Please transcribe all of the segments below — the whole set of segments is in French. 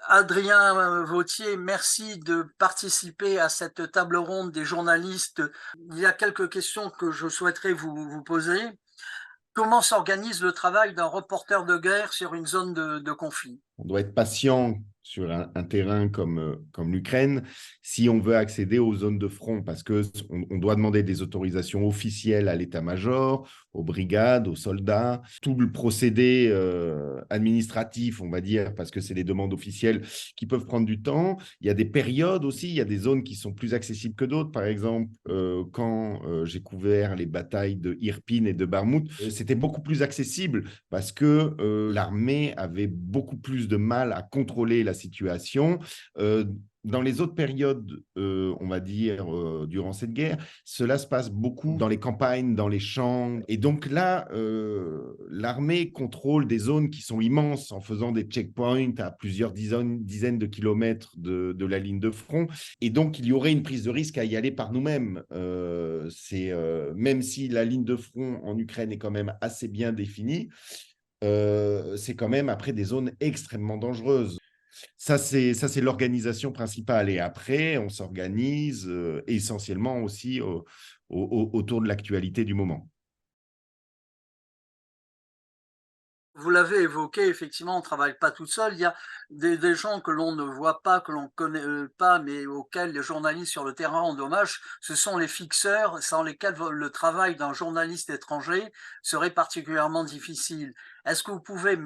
Adrien Vauthier, merci de participer à cette table ronde des journalistes. Il y a quelques questions que je souhaiterais vous poser. Comment s'organise le travail d'un reporter de guerre sur une zone de conflit? On doit être patient sur un terrain comme l'Ukraine si on veut accéder aux zones de front, parce qu'on doit demander des autorisations officielles à l'état-major, aux brigades, aux soldats. Tout le procédé administratif, on va dire, parce que c'est des demandes officielles qui peuvent prendre du temps. Il y a des périodes aussi, il y a des zones qui sont plus accessibles que d'autres. Par exemple, quand j'ai couvert les batailles de Irpin et de Barmout, c'était beaucoup plus accessible parce que l'armée avait beaucoup plus de mal à contrôler la situation. Dans les autres périodes, on va dire, durant cette guerre, cela se passe beaucoup dans les campagnes, dans les champs. Et donc là, l'armée contrôle des zones qui sont immenses en faisant des checkpoints à plusieurs dizaines de kilomètres de la ligne de front. Et donc, il y aurait une prise de risque à y aller par nous-mêmes. Même si la ligne de front en Ukraine est quand même assez bien définie, c'est quand même après des zones extrêmement dangereuses. Ça, c'est l'organisation principale. Et après, on s'organise essentiellement aussi autour de l'actualité du moment. Vous l'avez évoqué, effectivement, on ne travaille pas tout seul. Il y a des gens que l'on ne voit pas, que l'on ne connaît pas, mais auxquels les journalistes sur le terrain ont hommage. Ce sont les fixeurs, sans lesquels le travail d'un journaliste étranger serait particulièrement difficile. Est-ce que vous pouvez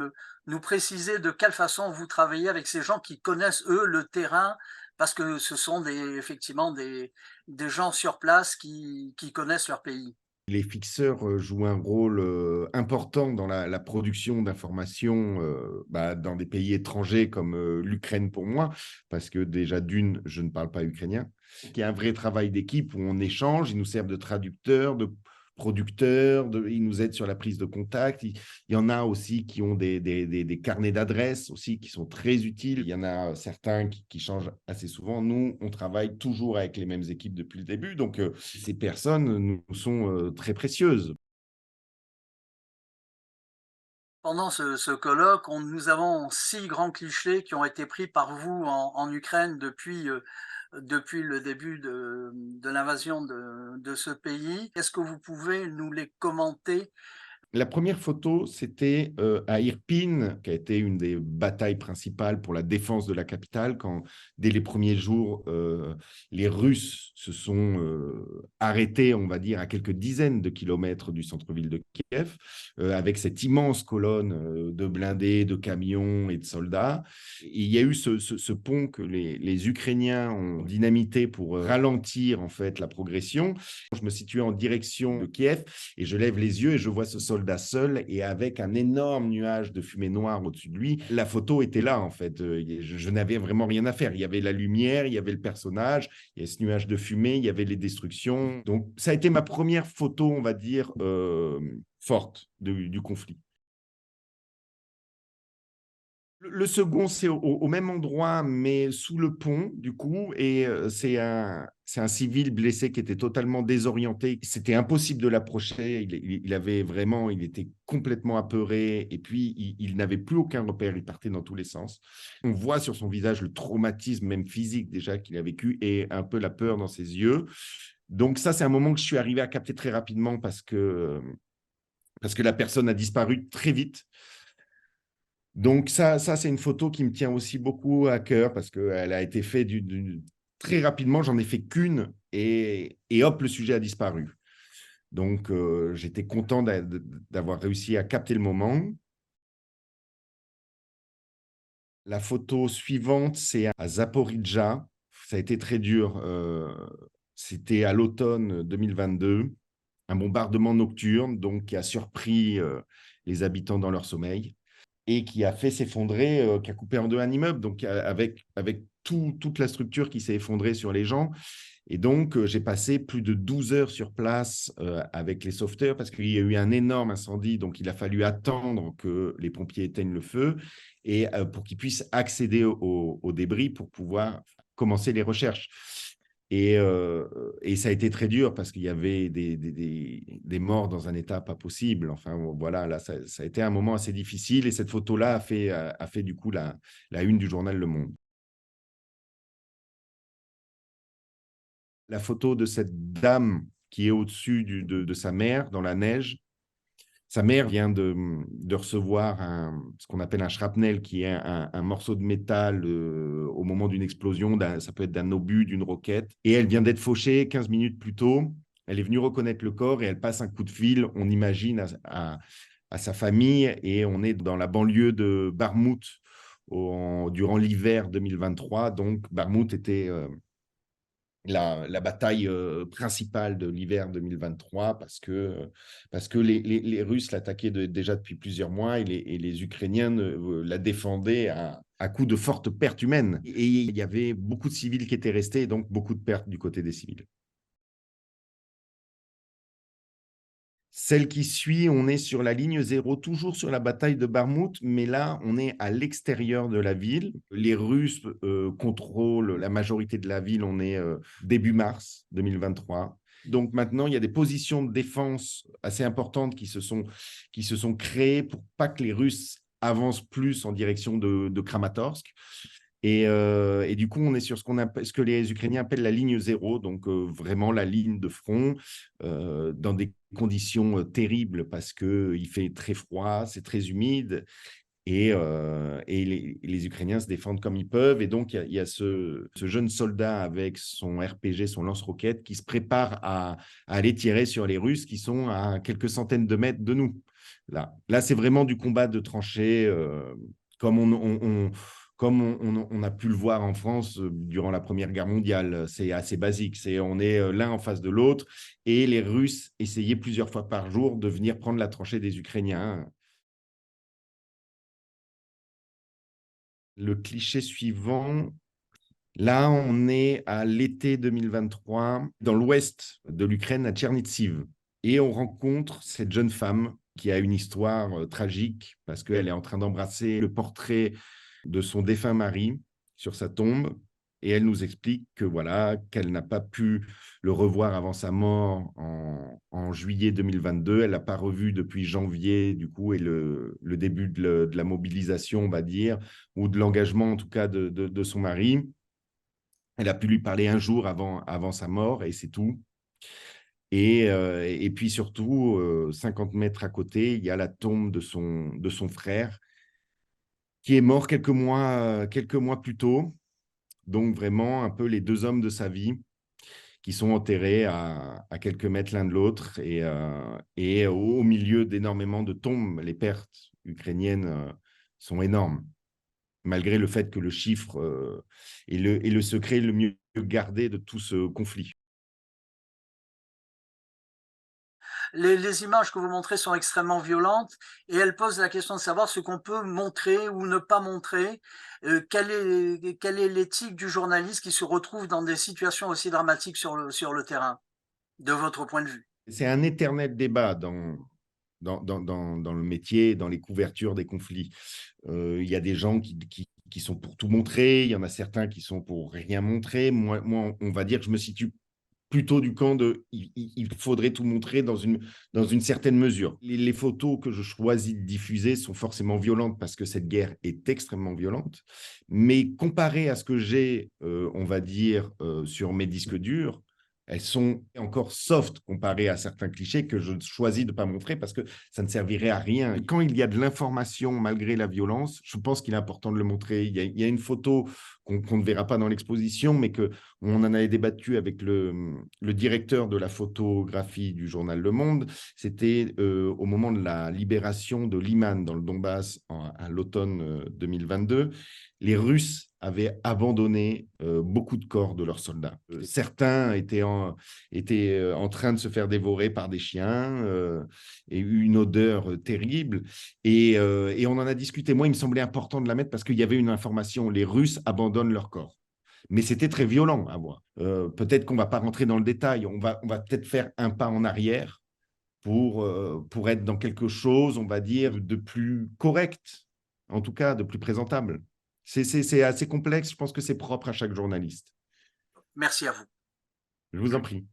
nous préciser de quelle façon vous travaillez avec ces gens qui connaissent, eux, le terrain, parce que ce sont effectivement des gens sur place qui connaissent leur pays? Les fixeurs jouent un rôle important dans la production d'informations dans des pays étrangers comme l'Ukraine pour moi, parce que déjà d'une, je ne parle pas ukrainien. Il y a un vrai travail d'équipe où on échange, ils nous servent de traducteurs, de producteurs, ils nous aident sur la prise de contact. Il y en a aussi qui ont des carnets d'adresses aussi qui sont très utiles. Il y en a certains qui changent assez souvent. Nous, on travaille toujours avec les mêmes équipes depuis le début, donc ces personnes nous sont très précieuses. Pendant ce colloque, nous avons 6 grands clichés qui ont été pris par vous en Ukraine depuis le début de l'invasion de ce pays. Est-ce que vous pouvez nous les commenter? La première photo, c'était à Irpin, qui a été une des batailles principales pour la défense de la capitale, quand, dès les premiers jours, les Russes se sont arrêtés, on va dire, à quelques dizaines de kilomètres du centre-ville de Kiev, avec cette immense colonne de blindés, de camions et de soldats. Et il y a eu ce pont que les Ukrainiens ont dynamité pour ralentir, en fait, la progression. Je me situais en direction de Kiev et je lève les yeux et je vois ce soldat seul et avec un énorme nuage de fumée noire au-dessus de lui. La photo était là, en fait. Je n'avais vraiment rien à faire. Il y avait la lumière, il y avait le personnage, il y avait ce nuage de fumée, il y avait les destructions. Donc, ça a été ma première photo, on va dire, forte du conflit. Le second, c'est au même endroit, mais sous le pont, du coup, et c'est un civil blessé qui était totalement désorienté. C'était impossible de l'approcher. Il était complètement apeuré, et puis il n'avait plus aucun repère. Il partait dans tous les sens. On voit sur son visage le traumatisme, même physique déjà, qu'il a vécu, et un peu la peur dans ses yeux. Donc ça, c'est un moment que je suis arrivé à capter très rapidement parce que la personne a disparu très vite. Donc ça c'est une photo qui me tient aussi beaucoup à cœur parce qu'elle a été faite très rapidement, j'en ai fait qu'une et hop, le sujet a disparu. Donc j'étais content d'avoir réussi à capter le moment. La photo suivante, c'est à Zaporijjia. Ça a été très dur. C'était à l'automne 2022, un bombardement nocturne donc, qui a surpris les habitants dans leur sommeil et qui a fait s'effondrer, qui a coupé en deux un immeuble, donc avec toute la structure qui s'est effondrée sur les gens. Et donc, j'ai passé plus de 12 heures sur place avec les sauveteurs parce qu'il y a eu un énorme incendie. Donc, il a fallu attendre que les pompiers éteignent le feu et pour qu'ils puissent accéder aux débris pour pouvoir commencer les recherches. Et ça a été très dur parce qu'il y avait des morts dans un état pas possible. Enfin, voilà, là, ça a été un moment assez difficile. Et cette photo-là a fait du coup la une du journal Le Monde. La photo de cette dame qui est au-dessus de sa mère dans la neige. Sa mère vient de recevoir ce qu'on appelle un shrapnel, qui est un morceau de métal au moment d'une explosion. Ça peut être d'un obus, d'une roquette. Et elle vient d'être fauchée 15 minutes plus tôt. Elle est venue reconnaître le corps et elle passe un coup de fil, on imagine, à sa famille. Et on est dans la banlieue de Barmouth durant l'hiver 2023. Donc, Barmouth était la bataille principale de l'hiver 2023 parce que les Russes l'attaquaient déjà depuis plusieurs mois et les Ukrainiens la défendaient à coups de fortes pertes humaines. Et il y avait beaucoup de civils qui étaient restés et donc beaucoup de pertes du côté des civils. Celle qui suit, on est sur la ligne 0, toujours sur la bataille de Barmouth, mais là, on est à l'extérieur de la ville. Les Russes contrôlent la majorité de la ville, on est début mars 2023. Donc maintenant, il y a des positions de défense assez importantes qui se sont créées pour pas que les Russes avancent plus en direction de Kramatorsk. Et du coup, on est sur ce que les Ukrainiens appellent la ligne 0, donc vraiment la ligne de front, dans des conditions terribles parce qu'il fait très froid, c'est très humide, et les Ukrainiens se défendent comme ils peuvent. Et donc, il y a ce jeune soldat avec son RPG, son lance-roquette, qui se prépare à aller tirer sur les Russes qui sont à quelques centaines de mètres de nous. Là c'est vraiment du combat de tranchées, comme on a pu le voir en France durant la Première Guerre mondiale. C'est assez basique. On est l'un en face de l'autre et les Russes essayaient plusieurs fois par jour de venir prendre la tranchée des Ukrainiens. Le cliché suivant, là, on est à l'été 2023 dans l'ouest de l'Ukraine, à Tchernitsiv. Et on rencontre cette jeune femme qui a une histoire tragique parce qu'elle est en train d'embrasser le portrait de son défunt mari sur sa tombe. Et elle nous explique que voilà, qu'elle n'a pas pu le revoir avant sa mort en juillet 2022. Elle l'a pas revu depuis janvier, du coup, et le début de la mobilisation, on va dire, ou de l'engagement, en tout cas, de son mari. Elle a pu lui parler un jour avant sa mort, et c'est tout. Et puis surtout, 50 mètres à côté, il y a la tombe de son frère, qui est mort quelques mois plus tôt. Donc vraiment, un peu les deux hommes de sa vie qui sont enterrés à quelques mètres l'un de l'autre et au milieu d'énormément de tombes. Les pertes ukrainiennes sont énormes, malgré le fait que le chiffre est le secret le mieux gardé de tout ce conflit. Les images que vous montrez sont extrêmement violentes et elles posent la question de savoir ce qu'on peut montrer ou ne pas montrer. Quelle est l'éthique du journaliste qui se retrouve dans des situations aussi dramatiques sur le terrain, de votre point de vue? C'est un éternel débat dans le métier, dans les couvertures des conflits. Il y a des gens qui sont pour tout montrer, il y en a certains qui sont pour rien montrer. Moi, on va dire que je me situe plutôt du camp de il faudrait tout montrer dans une certaine mesure. Les photos que je choisis de diffuser sont forcément violentes parce que cette guerre est extrêmement violente, mais comparé à ce que j'ai, on va dire, sur mes disques durs, elles sont encore soft comparées à certains clichés que je choisis de ne pas montrer parce que ça ne servirait à rien. Quand il y a de l'information malgré la violence, je pense qu'il est important de le montrer. Il y a une photo qu'on ne verra pas dans l'exposition, mais on en avait débattu avec le directeur de la photographie du journal Le Monde. C'était au moment de la libération de Liman dans le Donbass à l'automne 2022. Les Russes avaient abandonné beaucoup de corps de leurs soldats. Certains étaient en train de se faire dévorer par des chiens et une odeur terrible. Et on en a discuté. Moi, il me semblait important de la mettre parce qu'il y avait une information. Les Russes abandonnent leur corps. Mais c'était très violent à voir. Peut-être qu'on ne va pas rentrer dans le détail. On va peut-être faire un pas en arrière pour être dans quelque chose, on va dire, de plus correct, en tout cas, de plus présentable. C'est assez complexe. Je pense que c'est propre à chaque journaliste. Merci à vous. Je vous en prie.